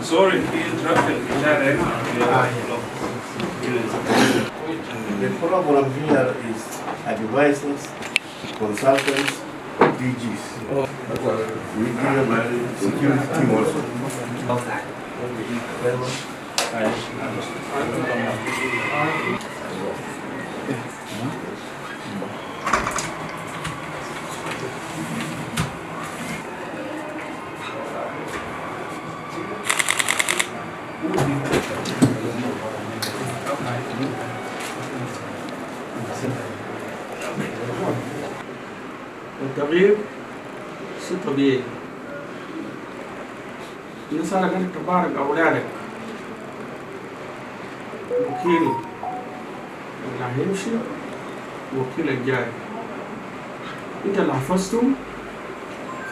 Sorry, he interrupted. The program here is advisors, consultants, DGs. We give them security team also. Very much. التغيير شيء طبيعي. الإنسان أنك تبارك أولادك وكيل اللي هيمشي وكيل الجاي. أنت اللي حفظتهم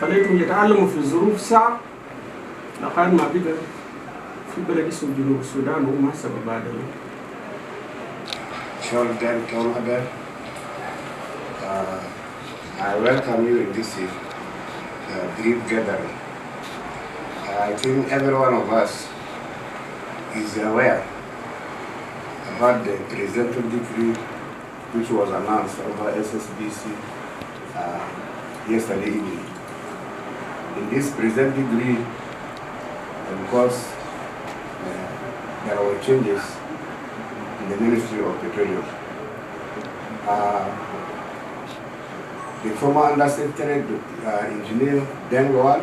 خليتهم يتعلموا في ظروف صعبة لغاية ما بقى في بلد اسمه جنوب السودان وهم هسه ببادلين. Chol Deng Thong Abel, I welcome you in this brief gathering. I think every one of us is aware about the presidential decree which was announced over SSBC yesterday evening. in this present degree, because there were changes in the Ministry of Petroleum. The former Undersecretary, Engineer Deng Thong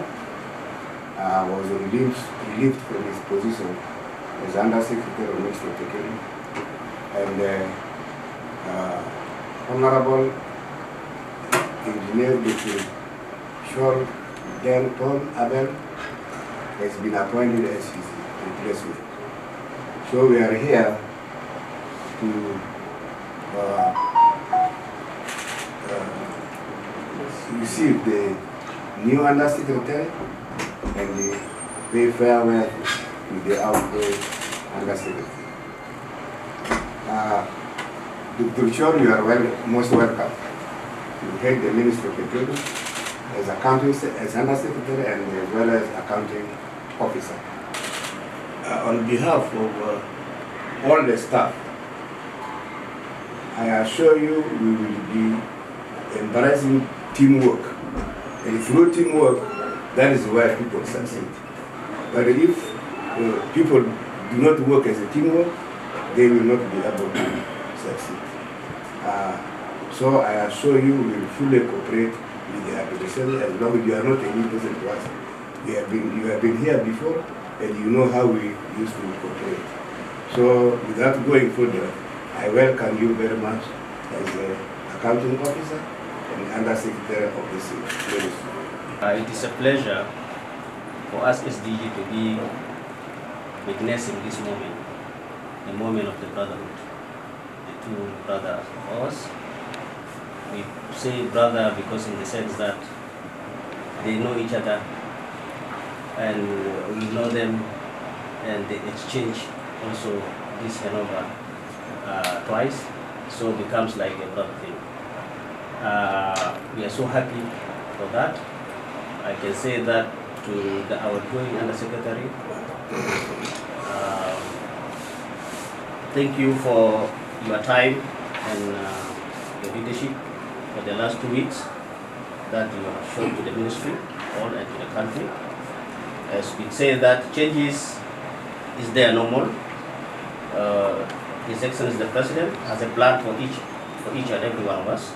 was relieved from his position as Undersecretary of Ministry of Petroleum. And Honorable Engineer Dr. Chol Deng Thong Abel has been appointed as his replacement. So we are here to receive the new Undersecretary and the pay farewell to the outgoing Undersecretary. Dr. Chol, you are most welcome. You head the Ministry of Petroleum as Undersecretary and as well as accounting officer. On behalf of all the staff, I assure you we will be embracing teamwork. And through teamwork, that is where people succeed. But if people do not work as a teamwork, they will not be able to succeed. So I assure you we will fully cooperate with the administration as long as you are not a new person to us. You have been here before and you know how we used to cooperate. So without going further, I welcome you very much as an accounting officer and Undersecretary of this ministry. It is a pleasure for us SDG to be witnessing this moment, the moment of the brotherhood. The two brothers of ours. We say brother because in the sense that they know each other and we know them, and they exchange also this handover twice, so it becomes like a brother thing. We are so happy for that. I can say that to the outgoing Undersecretary, thank you for your time and your leadership for the last 2 weeks that you have shown to the ministry, all and to the country. As we say that changes is there normal. His Excellency the President has a plan for each and every one of us.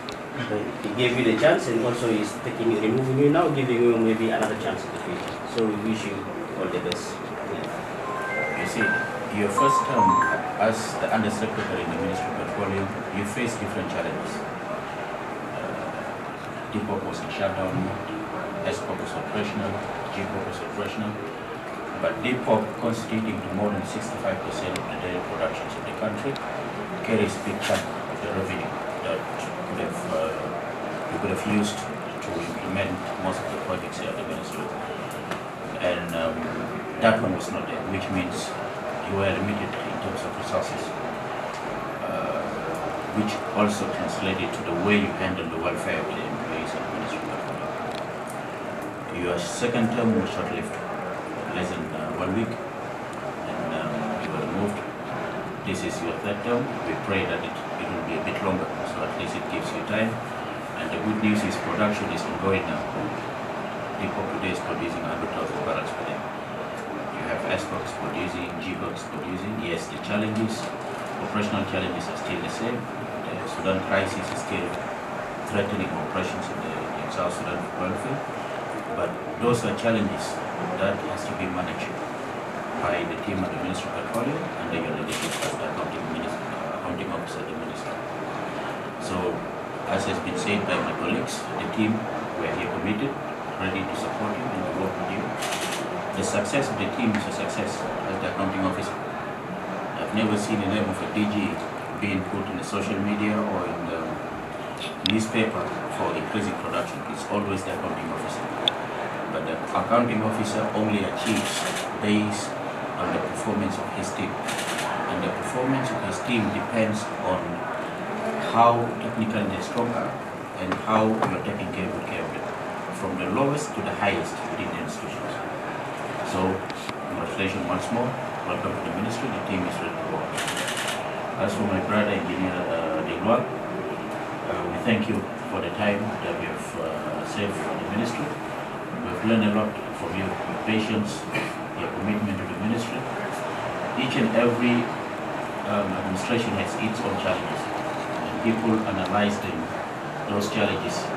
He gave you the chance and also he's removing you now, giving you maybe another chance in the future. So we wish you all the best. Yeah. You see, your first term as the Undersecretary in the Ministry of Petroleum, you faced different challenges. DPOP was in shutdown mode, SPOP was operational, GPOP was operational, but DPOP constituting to more than 65% of the daily productions of the country carries a big chunk of the revenue that you could have used to implement most of the projects here at the Ministry. And that one was not there, which means you were limited in terms of resources, which also translated to the way you handle the welfare of the employees of the Ministry of Petroleum. Your second term was short-lived, less than 1 week, and you were removed. This is your third term. We pray that it will be a bit longer, so at least it gives you time. And the good news is production is ongoing now. DPOP today is producing 100,000 barrels per day. You have SPOX producing, GBOX producing. Yes, the challenges, operational challenges are still the same. The Sudan crisis is still threatening operations in South Sudan welfare. But those are challenges that has to be managed by the team at the Ministry of Petroleum under your leadership as the accounting officer of the ministry. So, as has been said by my colleagues, the team were here committed, ready to support you and to work with you. The success of the team is a success as the accounting officer. I've never seen the name of a DG being put in the social media or in the newspaper for increasing production. It's always the accounting officer. But the accounting officer only achieves based on the performance of his team. And the performance of his team depends on how technically they're stronger and how you're taking care of it, from the lowest to the highest within the institutions. So, congratulations once more. Welcome to the ministry. The team is ready to work. As for my brother, Engineer Deng Thong, we thank you for the time that you have saved for the ministry. We've learned a lot from you, your patience, your commitment to the ministry. Each and every administration has its own challenges, and people analyze those challenges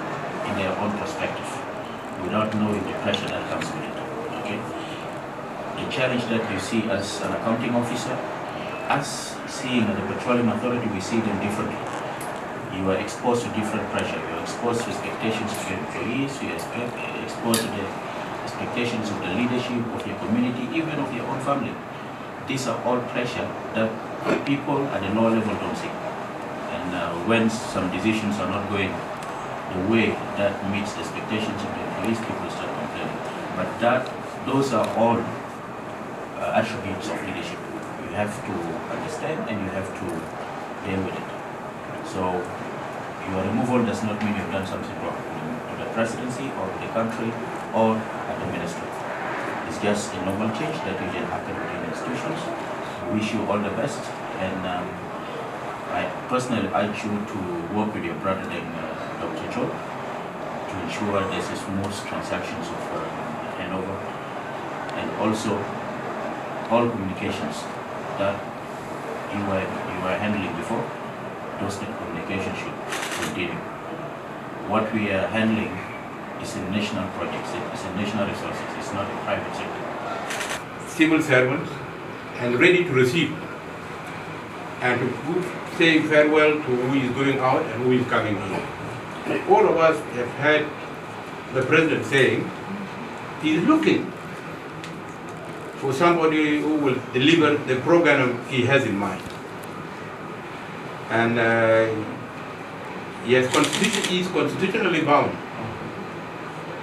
in their own perspective without knowing the pressure that comes with it. Okay? The challenge that you see as an accounting officer, us seeing at the Petroleum Authority, we see them differently. You are exposed to different pressure. You are exposed to expectations of your employees. You are exposed to the expectations of the leadership, of your community, even of your own family. These are all pressure that people at the lower level don't see. And when some decisions are not going the way that meets the expectations of the employees, people start complaining. But those are all attributes of leadership. You have to understand and you have to deal with it. So your removal does not mean you've done something wrong to the presidency or the country or at the ministry. It's just a normal change that usually happens within institutions. We wish you all the best, and I personally urge you to work with your brother, Dr. Chol, to ensure there's a smooth transactions of handover, and also all communications that you were handling before. Those communications should continue. What we are handling is a national project, it's a national resources, it's not a private sector. Civil servants and ready to receive and to say farewell to who is going out and who is coming in. All of us have heard the president saying he is looking for somebody who will deliver the program he has in mind. And yes, he is constitutionally bound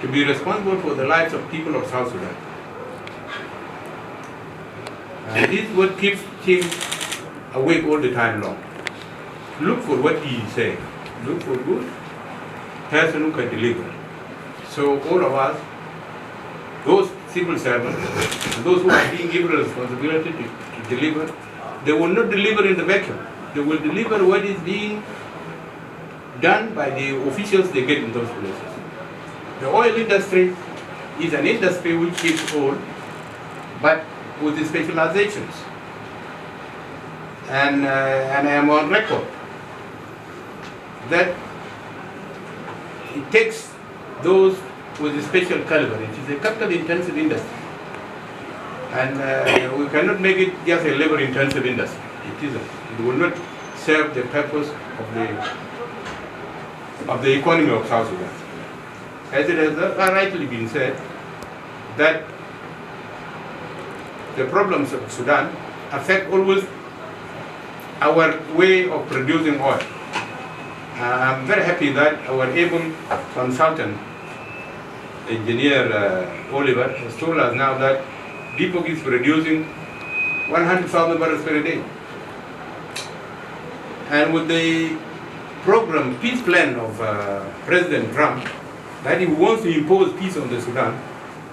to be responsible for the lives of people of South Sudan. And this is what keeps him awake all the time long. Look for what he is saying. Look for good person who can deliver. So all of us, those civil servants, and those who are being given a responsibility to deliver, they will not deliver in the vacuum. They will deliver what is being done by the officials they get in those places. The oil industry is an industry which keeps oil, but with the specializations. And I am on record that it takes those with a special caliber. It is a capital-intensive industry. And we cannot make it just a labor-intensive industry. It isn't. It will not serve the purpose of the economy of South Sudan. As it has rightly been said, that the problems of Sudan affect always our way of producing oil. I'm very happy that our able consultant, Engineer Oliver, has told us now that Depok is producing 100,000 barrels per day. And with the program, peace plan of President Trump, that he wants to impose peace on the Sudan,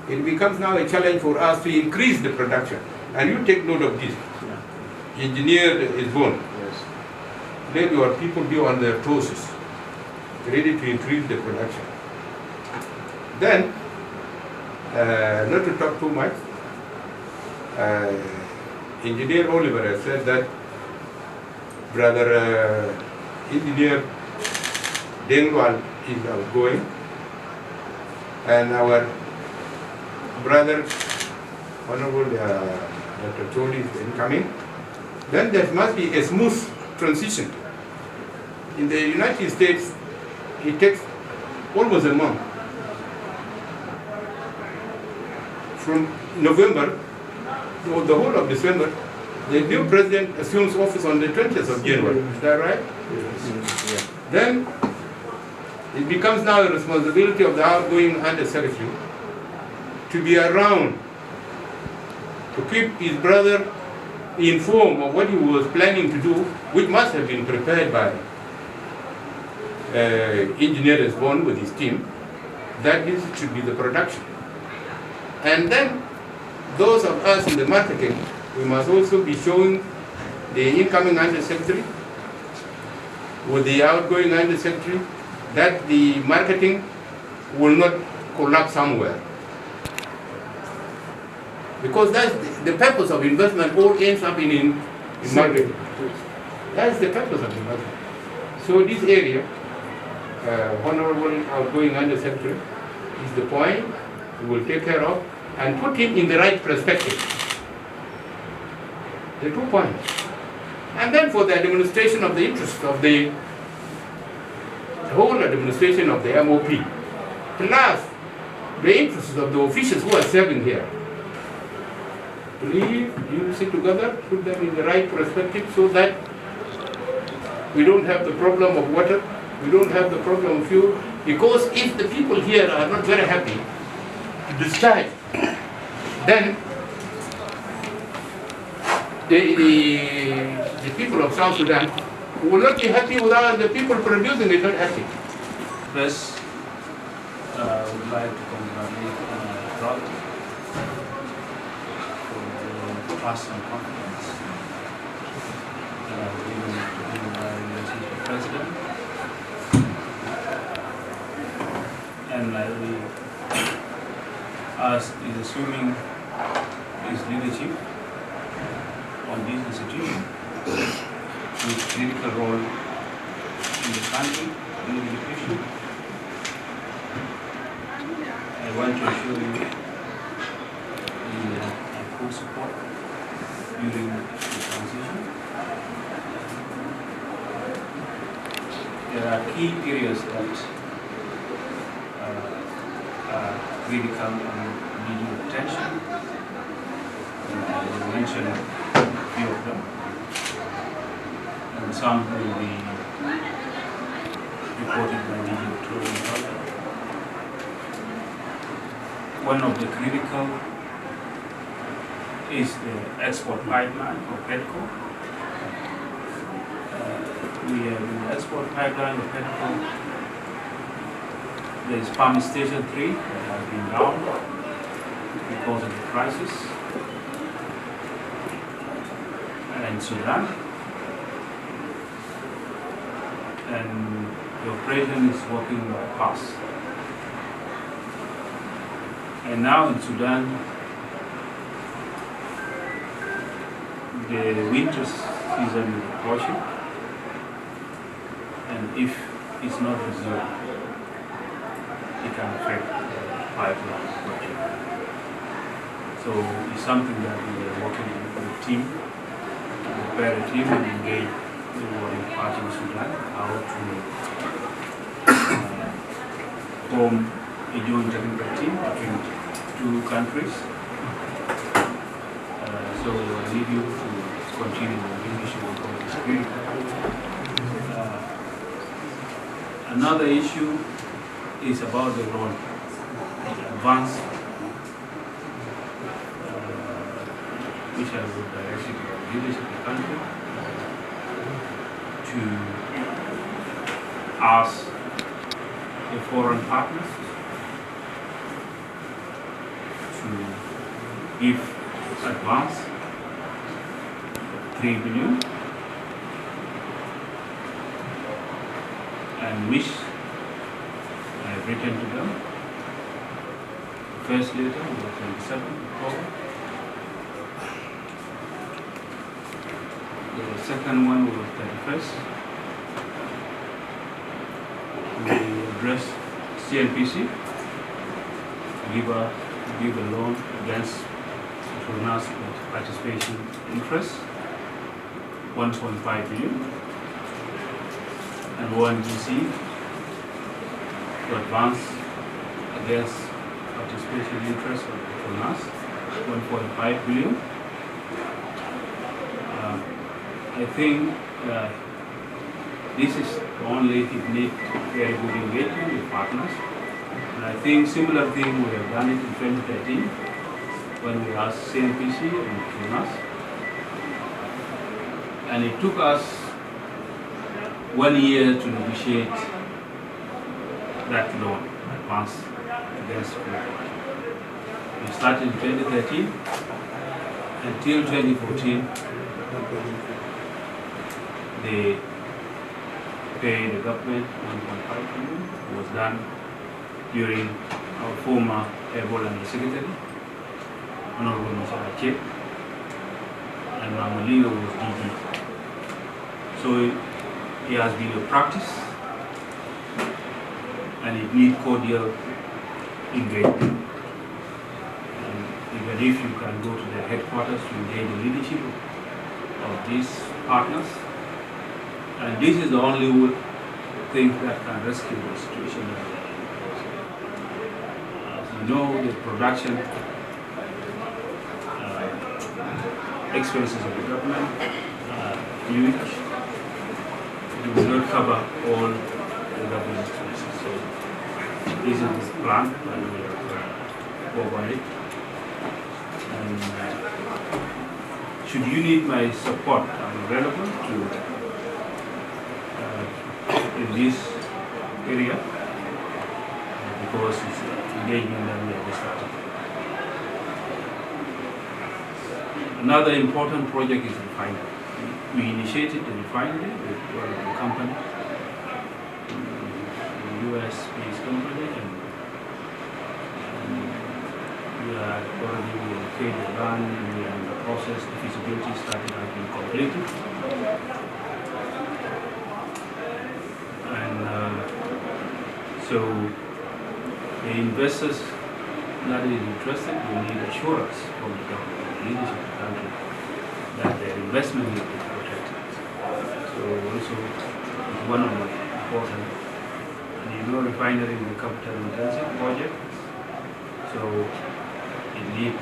it becomes now a challenge for us to increase the production. And you take note of this. Yeah. Engineer is born. Yes. Let your people be on their toes, ready to increase the production. Then, not to talk too much, Engineer Oliver has said that Brother Engineer Deng is outgoing, and our brother Honorable Dr. Chol is incoming. Then there must be a smooth transition. In the United States, it takes almost a month. From November to the whole of December, the new president assumes office on the 20th of January. Is that right? Yes. Yeah. Then it becomes now a responsibility of the outgoing Undersecretary to be around to keep his brother informed of what he was planning to do, which must have been prepared by Engineer Esbon with his team, that this should be the production. And then those of us in the marketing, we must also be showing the incoming Undersecretary with the outgoing Undersecretary that the marketing will not collapse somewhere. Because that's the purpose of investment. All ends up in market. That's the purpose of investment. So this area, Honorable outgoing Undersecretary, is the point we will take care of and put him in the right perspective. The 2 points. And then for the administration of the interest of the whole administration of the MOP, plus the interests of the officials who are serving here. Please, you sit together, put them in the right perspective so that we don't have the problem of water, we don't have the problem of fuel, because if the people here are not very happy to discharge, then the people of South Sudan will not be happy without the people producing it not happy. First, I would like to congratulate my brother for the trust and confidence that I've given to him by the President. And as is assuming his leadership on this institution with critical role in the country, in education, I want to assure you the full support during the transition. There are key areas that are critical and needing attention. I will mention a few of them, and some will be reported by Ministry of Petroleum. One of the critical is the export pipeline of Petco. We have the export pipeline of Petco. There is Pump Station 3 that has been down because of the crisis in Sudan. And the operation is working fast. And now in Sudan, the winter season is approaching, and if it's not resolved, it can affect the pipeline project. So it's something that we are working with the team, prepare a team and engage the warring party in Sudan how to form a joint technical team between two countries. So I need you to continue the issue of this critical. Another issue is about the loan, the advance, which I would direct to the leaders of the country to ask the foreign partners to give advance 3 billion, and which I have written to them. The first letter was 27th October. The second one was 31st. We addressed CNPC to give a loan against Petronas with participation interest, 1.5 billion, and ONGC to advance against participation interest of Petronas, 1.5 billion. I think this is only it needs very good engagement with partners. And I think similar thing we have done it in 2013 when we asked CNPC and Petronas. And it took us 1 year to negotiate that loan advance against Petronas. We started in 2013 until 2014. They paid the government 1.5 billion. It was done during our former Ebola Undersecretary. Honorable Mr. Ache, and Mamulino was DG. So it has been a practice, and it needs cordial engagement. And even if you can go to the headquarters to engage the leadership of these partners, and this is the only thing that can rescue the situation. As you know, the production expenses of the government are huge. It will not cover all the government expenses. So this is the plan, and we have over it. And should you need my support, I'm available to in this area because it's engagement that we have started. Another important project is refinery. We initiated the refinery with one of the company, a US-based company, and we are already okay the land, and we are in the process. The feasibility study has been completed. And so the investors that is interested will need assurance from the government, the leadership of the country, that their investment will be protected. So also it's one of the important, and you know, refinery is a capital intensive project, so it needs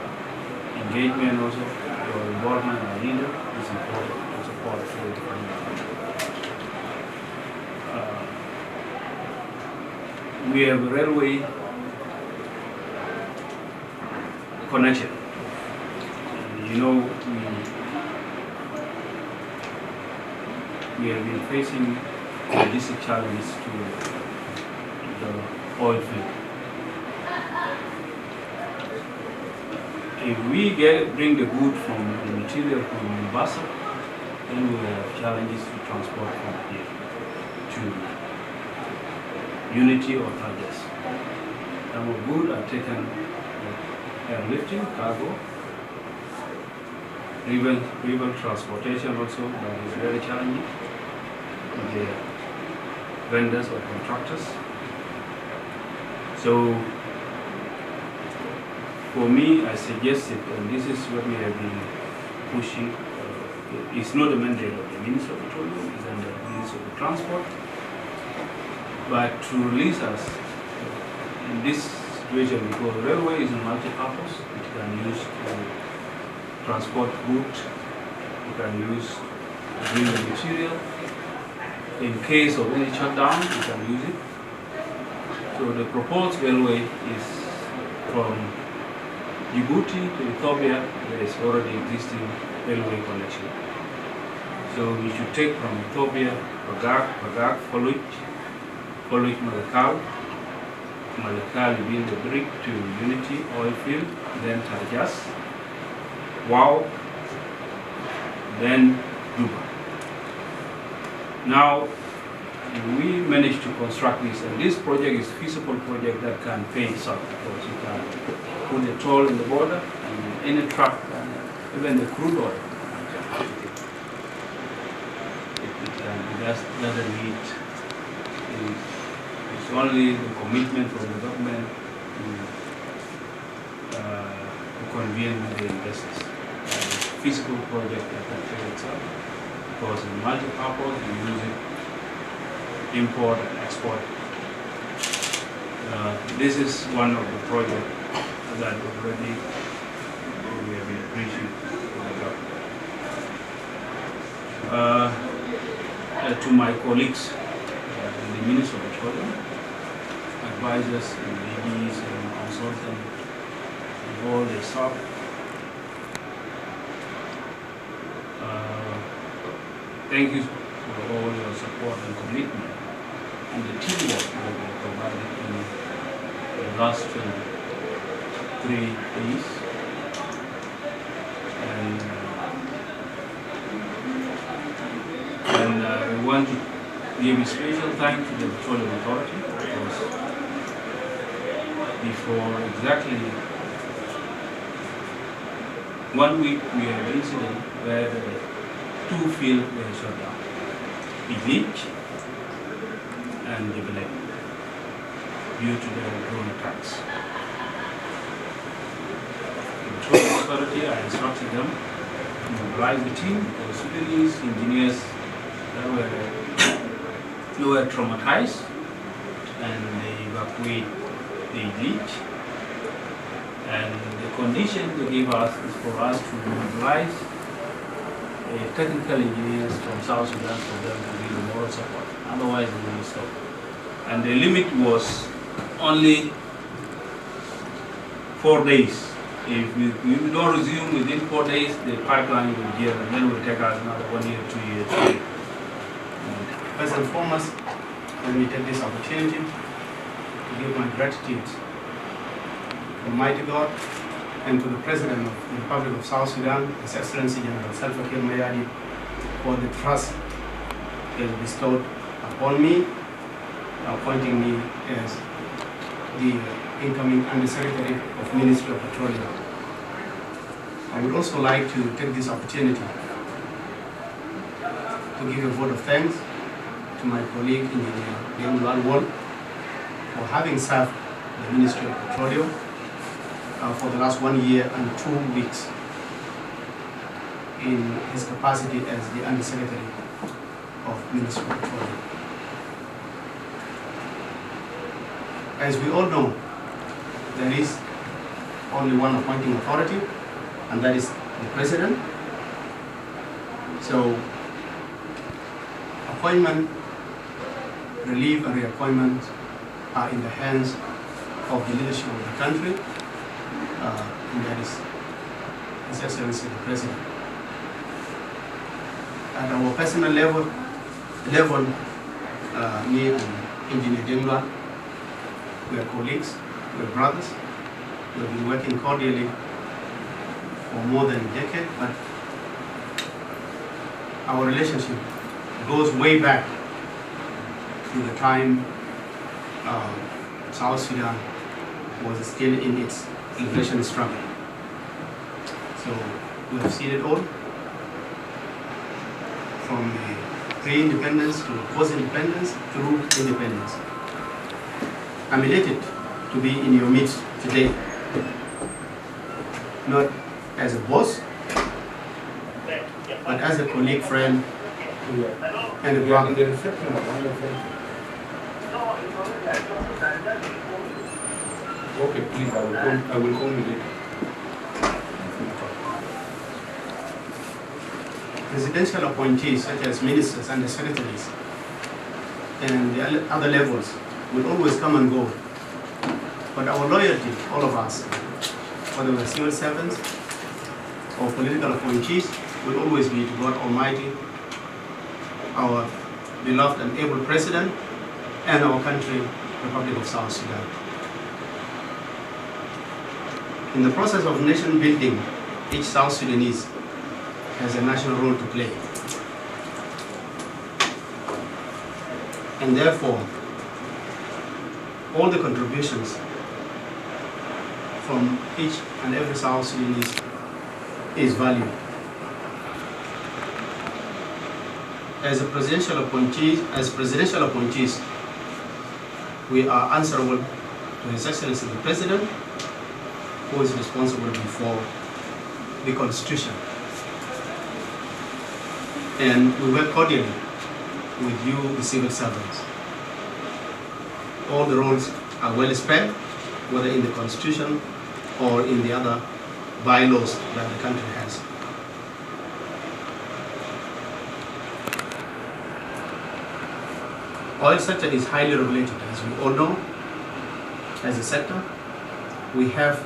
engagement also. Your involvement as a leader is important to support the refinery. We have railway connection. And you know, we have been facing logistic challenges to the oil field. If we bring the good from the material from Mombasa, then we have challenges to transport from here to Unity or Targets. Some of good are taken airlifting, cargo, river transportation also, that is very challenging for the vendors or contractors. So for me, I suggested, and this is what we have been pushing, it's not a mandate of the Ministry of Petroleum, it's under the Ministry of Transport, but to release us in this situation, because railway is multi-purpose. It can use to transport goods, it can use to bring the material. In case of any shutdown, you can use it. So the proposed railway is from Djibouti to Ethiopia. There is already existing railway connection. So we should take from Ethiopia, Pagak, Following Malakal being the bridge to Unity oil field, then Tarjas, Wow, then Juba. Now, we managed to construct this, and this project is a feasible project that can pay itself, because you can put a toll in the border, and any truck, even the crude oil, it doesn't need. It's only the commitment from the government to convene the investors. Physical project that can pay itself, because in multi-purpose you use it, import and export. This is one of the projects that already we have been preaching to the government. To my colleagues in the Ministry of Petroleum, advisors and DGs and consultants and all the staff, thank you for all your support and commitment and the teamwork that you provided in the last 3 days. And we want to give a special thanks to the Petroleum Authority, because before exactly 1 week we had an incident where 2 fields were shut down, Idlib and Jebel due to the drone attacks. The Petroleum Authority, I instructed them to mobilize the team of Sudanese engineers that were traumatized, and they evacuate the Idlib. And the condition they gave us is for us to mobilize technical engineers from South Sudan for them to give moral support. Otherwise, we will stop. And the limit was only 4 days. If we don't resume within 4 days, the pipeline will give, and then it will take us another 1 year, 2 years. First and foremost, let me take this opportunity to give my gratitude to Almighty God and to the President of the Republic of South Sudan, His Excellency General Salva Kiir Mayardit, for the trust he has bestowed upon me, appointing me as the incoming Undersecretary of Ministry of Petroleum. I would also like to take this opportunity to give a vote of thanks to my colleague Engineer Deng Thong Abel for having served the Ministry of Petroleum for the last 1 year and 2 weeks in his capacity as the Undersecretary of Ministry of Petroleum. As we all know, there is only one appointing authority, and that is the President. So, appointment, relief and reappointment are in the hands of the leadership of the country, and that is His Excellency the President. At our personal level, me and Engineer Deng Thong, we are colleagues, we are brothers. We have been working cordially for more than a decade, but our relationship goes way back to the time South Sudan was still in its liberation struggle. So we have seen it all, from pre-independence to post-independence through independence. I'm elated to be in your midst today, not as a boss, but as a colleague, friend, and a brother. Okay, please, I will call you later. Presidential appointees such as ministers and secretaries and the other levels will always come and go. But our loyalty, all of us, whether we're civil servants or political appointees, will always be to God Almighty, our beloved and able President, and our country, Republic of South Sudan. In the process of nation building, each South Sudanese has a national role to play. And therefore, all the contributions from each and every South Sudanese is valued. As presidential appointees, we are answerable to His Excellency the President, who is responsible before the Constitution. And we work cordially with you, the civil servants. All the roles are well spelled, whether in the Constitution or in the other bylaws that the country has. Oil sector is highly regulated, as we all know. As a sector, we have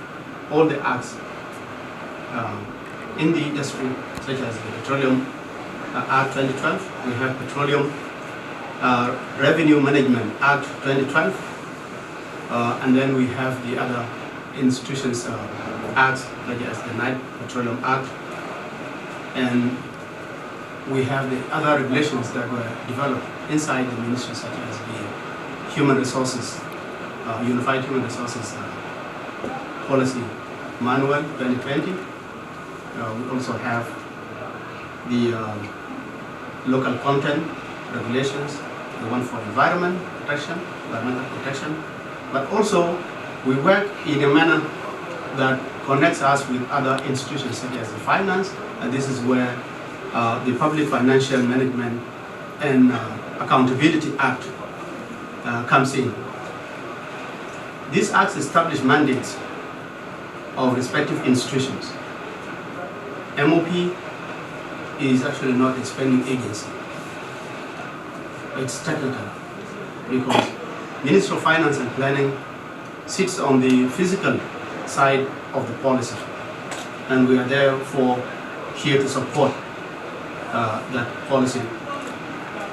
all the acts in the industry, such as the Petroleum Act 2012. We have Petroleum Revenue Management Act 2012, and then we have the other institutions acts, such as the Night Petroleum Act, and we have the other regulations that were developed inside the ministry, such as the Human Resources, Unified Human Resources Policy Manual 2020, We also have the local content regulations, the one for environmental protection, but also we work in a manner that connects us with other institutions such as the finance, and this is where the Public Financial Management and Accountability Act comes in. These acts establish mandates of respective institutions. MOP is actually not a spending agency. It's technical because Ministry of Finance and Planning sits on the physical side of the policy, and we are therefore here to support that policy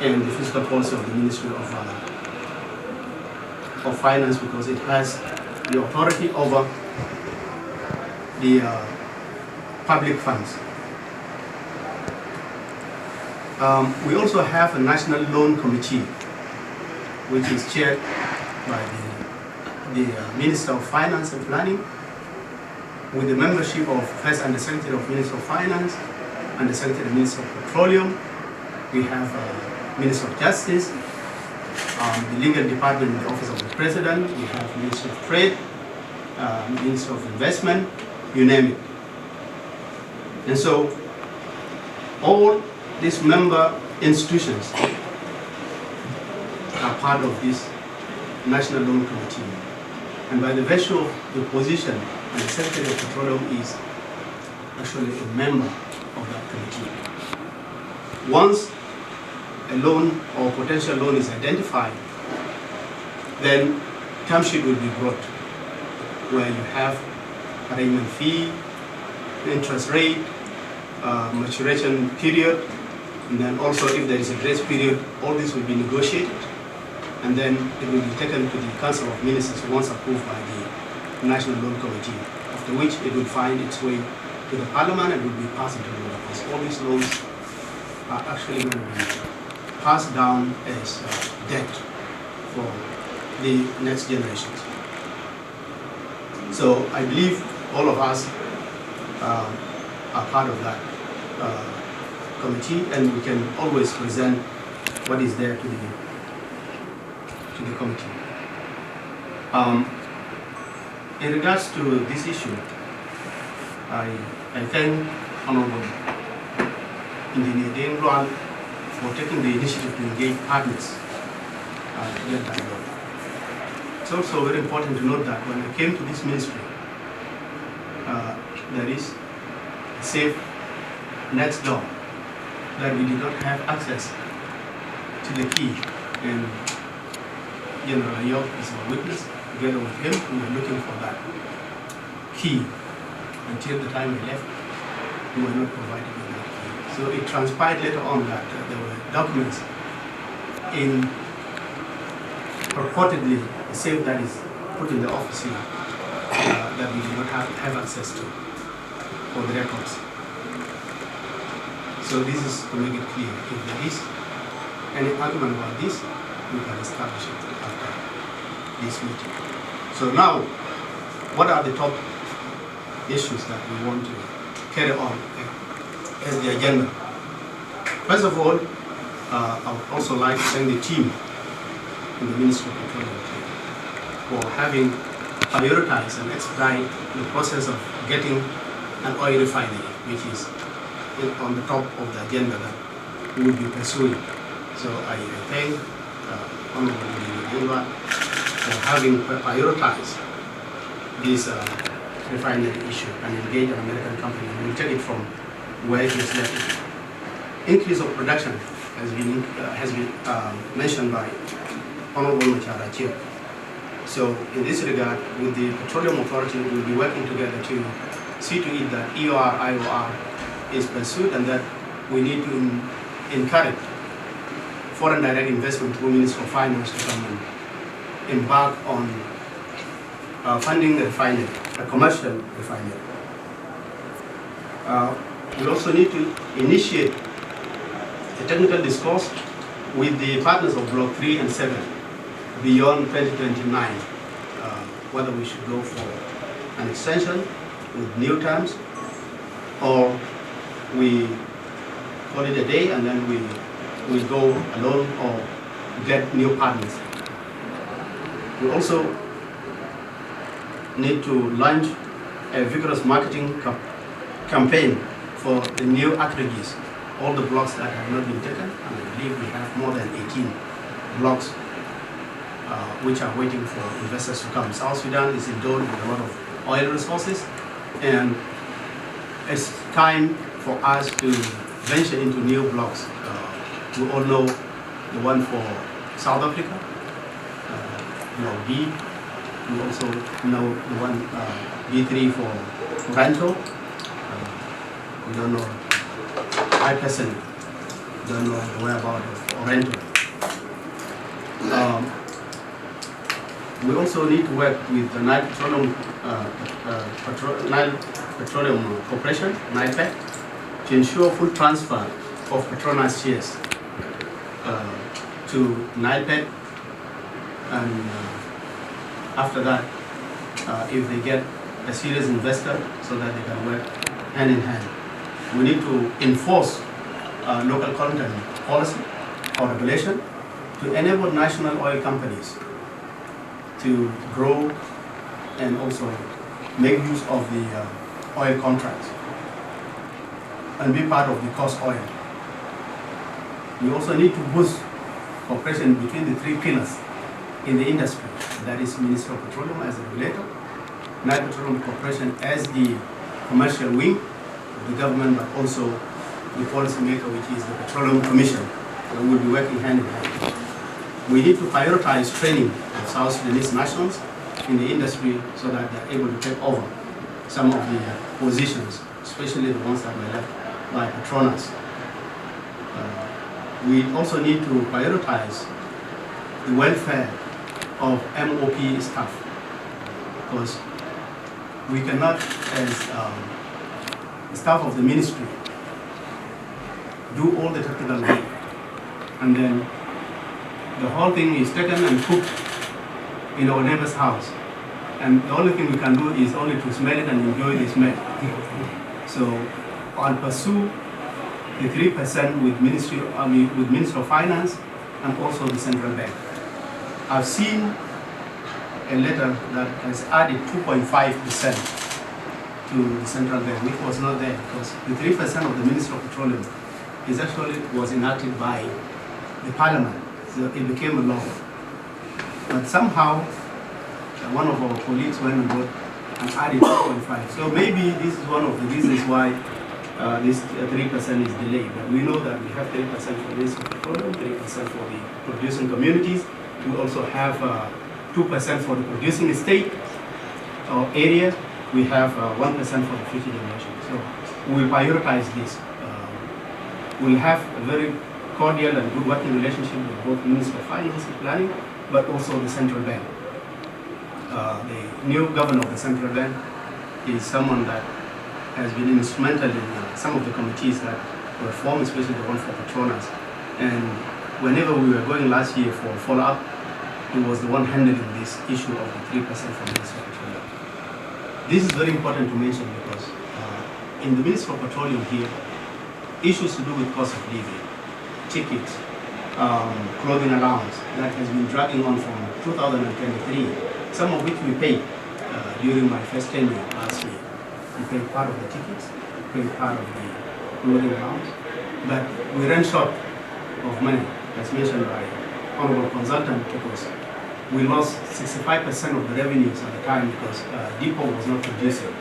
and the fiscal policy of the Ministry of Finance, because it has the authority over the public funds. We also have a National Loan Committee, which is chaired by the Minister of Finance and Planning, with the membership of first Undersecretary of Ministry of Finance, Undersecretary of Ministry of Petroleum. We have Minister of Justice, the Legal Department in the Office of the President. We have Minister of Trade, Minister of Investment, you name it. And so all these member institutions are part of this National Loan Committee. And by the virtue of the position, the Secretary of Petroleum is actually a member of that committee. Once a loan or potential loan is identified, then term sheet will be brought, where you have arrangement fee, interest rate, maturation period, and then also if there is a grace period, all this will be negotiated, and then it will be taken to the Council of Ministers once approved by the National Loan Committee, after which it will find its way to the Parliament and will be passed into law, because all these loans are actually going to be passed down as debt for the next generations. So I believe all of us are part of that committee, and we can always present what is there to the committee. In regards to this issue, I thank Honorable Engineer Deng Luan for taking the initiative to engage partners to get that done. It's also very important to note that when I came to this ministry, there is a safe next door that we did not have access to the key, and General Ayok is a witness. Together with him, we were looking for that key until the time we left. We were not provided with that key. So it transpired later on that there were documents in purportedly the safe that is put in the office here that we do not have access to for the records. So this is to make it clear. If there is any argument about this, we can establish it after this meeting. So now, what are the top issues that we want to carry on as the agenda? First of all, I would also like to thank the team in the Ministry of Petroleum for having prioritized and expedited the process of getting an oil refinery, which is on the top of the agenda that we will be pursuing. So I thank Honorable Engineer for having prioritized this refinery issue and engage an American company. We will take it from where it is left. Increase of production has been mentioned by Honorable Machara. So in this regard, with the Petroleum Authority, we will be working together to see to it that EOR, IOR is pursued, and that we need to encourage foreign direct investment through Ministry of Finance to come and embark on funding the refinery, a commercial refinery. We also need to initiate a technical discourse with the partners of Block 3 and 7 beyond 2029, whether we should go for an extension with new terms or we call it a day and then we go alone or get new partners. We also need to launch a vigorous marketing campaign for the new aggregates, all the blocks that have not been taken. And I believe we have more than 18 blocks which are waiting for investors to come. South Sudan is endowed with a lot of oil resources, and it's time for us to venture into new blocks. We all know the one for South Africa, Block B. We also know the one B3 for Rancho. We don't know. I personally don't know the whereabouts of Rancho. We also need to work with the Nile Petroleum Corporation, NIPEC, to ensure full transfer of Petronas shares to NIPEC, and after that, if they get a serious investor, so that they can work hand in hand. We need to enforce local content policy or regulation to enable national oil companies to grow and also make use of the oil contracts and be part of the cost oil. We also need to boost cooperation between the three pillars in the industry, that is Ministry of Petroleum as the regulator, Nile Petroleum Corporation as the commercial wing of the government, but also the policy maker, which is the Petroleum Commission. We will be working hand in hand. We need to prioritize training of South Sudanese nationals in the industry so that they're able to take over some of the positions, especially the ones that were left by Petronas. We also need to prioritize the welfare of MOP staff, because we cannot, as staff of the ministry, do all the technical work, and then the whole thing is taken and cooked in our neighbor's house, and the only thing we can do is only to smell it and enjoy the smell. So I'll pursue the 3% with Ministry of Finance and also the Central Bank. I've seen a letter that has added 2.5% to the Central Bank, which was not there, because the 3% of the Ministry of Petroleum was enacted by the Parliament, so it became a law. But somehow, one of our colleagues went and wrote and added 2.5. So maybe this is one of the reasons why this 3% is delayed. But we know that we have 3% for the Ministry of Petroleum, 3% for the producing communities. We also have 2% for the producing estate or area. We have 1% for the future generation. So we will prioritize this. We'll have a very cordial and good working relationship with both Ministry of Finance and Planning, but also the Central Bank. The new governor of the Central Bank is someone that has been instrumental in some of the committees that were formed, especially the one for Petronas. And whenever we were going last year for follow-up, he was the one handling this issue of the 3% for Ministry of Petroleum. This is very important to mention because in the Ministry of Petroleum here, issues to do with cost of living, tickets, clothing allowance, that has been dragging on from 2023, some of which we paid during my first tenure last year. We paid part of the tickets, we paid part of the clothing allowance, but we ran short of money, as mentioned by Honorable Consultant, because we lost 65% of the revenues at the time because depot was not producing.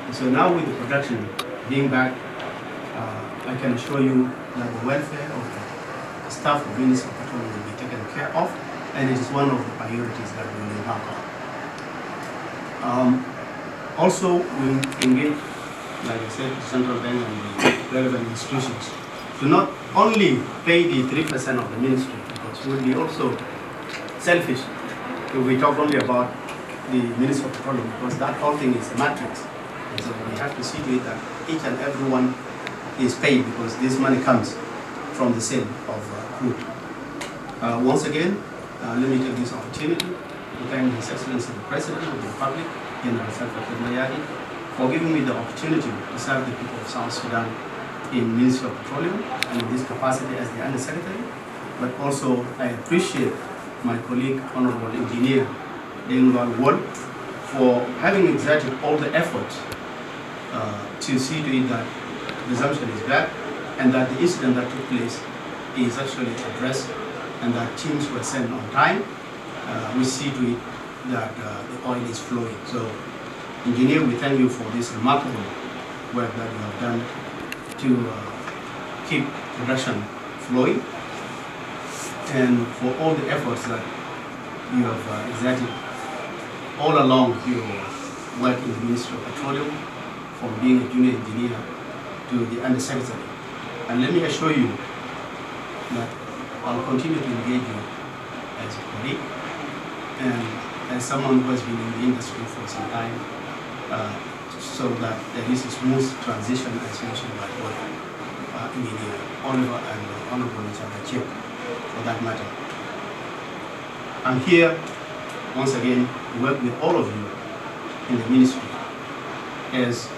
And so now with the production being back, I can assure you that the welfare of the staff of Ministry of Petroleum will be taken care of, and it is one of the priorities that we will embark on. Also, we engage, like I said, the Central Bank and the relevant institutions to not only pay the 3% of the ministry, because we will be also selfish if we talk only about the Ministry of Petroleum, because that whole thing is a matrix. And so we have to see to it that each and every one is paid, because this money comes from the sale of crude. Once again, let me take this opportunity to thank His Excellency the President of the Republic, General Salva Kiir Mayadi, for giving me the opportunity to serve the people of South Sudan in Ministry of Petroleum and in this capacity as the Undersecretary. But also I appreciate my colleague, Honorable Engineer Deng Thong Abel, for having exerted all the effort to see to it that resumption is back and that the incident that took place is actually addressed and that teams were sent on time. We see to it that the oil is flowing. So, Engineer, we thank you for this remarkable work that you have done to keep production flowing and for all the efforts that you have exerted all along your work in the Ministry of Petroleum, from being a junior engineer to the Undersecretary. And let me assure you that I'll continue to engage you as a colleague and as someone who has been in the industry for some time, so that there is a smooth transition, as mentioned by both Engineer Oliver and Honorable Chip, for that matter. I'm here once again to work with all of you in the ministry as